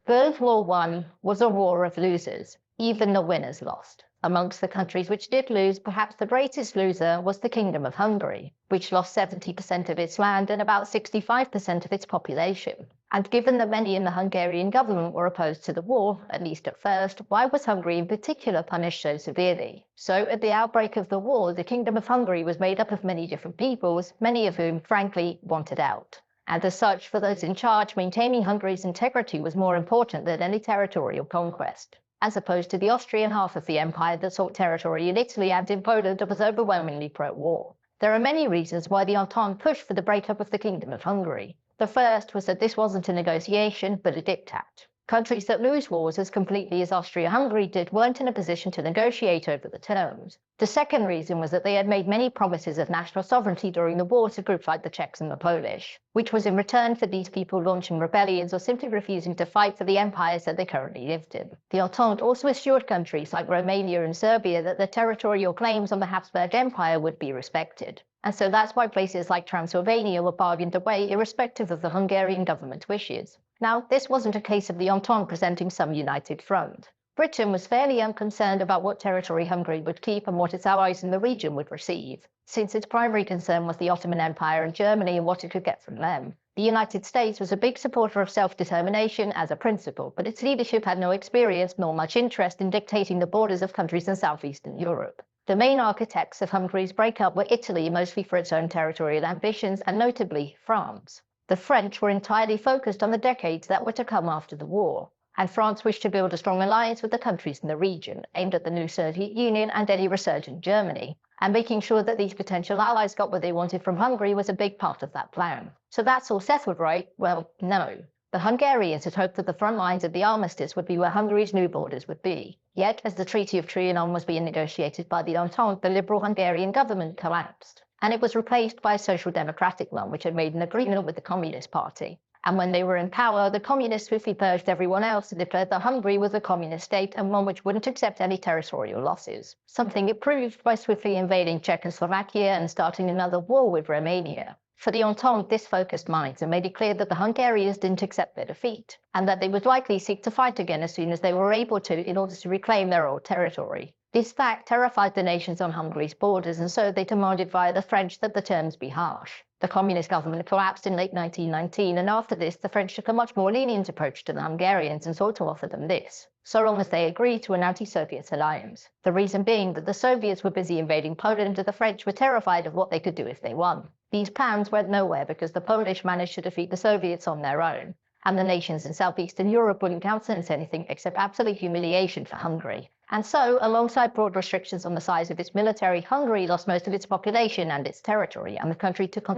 World War I was a war of losers. Even the winners lost. Amongst the countries which did lose, perhaps the greatest loser was the Kingdom of Hungary, which lost 70% of its land and about 65% of its population. And given that many in the Hungarian government were opposed to the war, at least at first, why was Hungary in particular punished so severely? So at the outbreak of the war, the Kingdom of Hungary was made up of many different peoples, many of whom, frankly, wanted out. And as such, for those in charge, maintaining Hungary's integrity was more important than any territorial conquest, as opposed to the Austrian half of the empire that sought territory in Italy and in Poland and was overwhelmingly pro-war. There are many reasons why the Entente pushed for the breakup of the Kingdom of Hungary. The first was that this wasn't a negotiation, but a diktat. Countries that lose wars as completely as Austria-Hungary did weren't in a position to negotiate over the terms. The second reason was that they had made many promises of national sovereignty during the war to groups like the Czechs and the Polish, which was in return for these people launching rebellions or simply refusing to fight for the empires that they currently lived in. The Entente also assured countries like Romania and Serbia that their territorial claims on the Habsburg Empire would be respected. And so that's why places like Transylvania were bargained away irrespective of the Hungarian government's wishes. Now, this wasn't a case of the Entente presenting some united front. Britain was fairly unconcerned about what territory Hungary would keep and what its allies in the region would receive, since its primary concern was the Ottoman Empire and Germany and what it could get from them. The United States was a big supporter of self-determination as a principle, but its leadership had no experience nor much interest in dictating the borders of countries in southeastern Europe. The main architects of Hungary's breakup were Italy, mostly for its own territorial ambitions, and notably France. The French were entirely focused on the decades that were to come after the war, and France wished to build a strong alliance with the countries in the region, aimed at the new Soviet Union and any resurgent Germany, and making sure that these potential allies got what they wanted from Hungary was a big part of that plan. So that's all settled, right? Well, no. The Hungarians had hoped that the front lines of the armistice would be where Hungary's new borders would be. Yet, as the Treaty of Trianon was being negotiated by the Entente, the liberal Hungarian government collapsed, and it was replaced by a social democratic one, which had made an agreement with the Communist Party. And when they were in power, the communists swiftly purged everyone else and declared that Hungary was a communist state and one which wouldn't accept any territorial losses, something it proved by swiftly invading Czechoslovakia and starting another war with Romania. For the Entente, this focused minds and made it clear that the Hungarians didn't accept their defeat, and that they would likely seek to fight again as soon as they were able to in order to reclaim their old territory. This fact terrified the nations on Hungary's borders, and so they demanded via the French that the terms be harsh. The communist government collapsed in late 1919, and after this, the French took a much more lenient approach to the Hungarians and sought to offer them this, so long as they agreed to an anti-Soviet alliance. The reason being that the Soviets were busy invading Poland and the French were terrified of what they could do if they won. These plans went nowhere because the Polish managed to defeat the Soviets on their own, and the nations in southeastern Europe wouldn't countenance anything except absolute humiliation for Hungary. And so, alongside broad restrictions on the size of its military, Hungary lost most of its population and its territory, and the country took on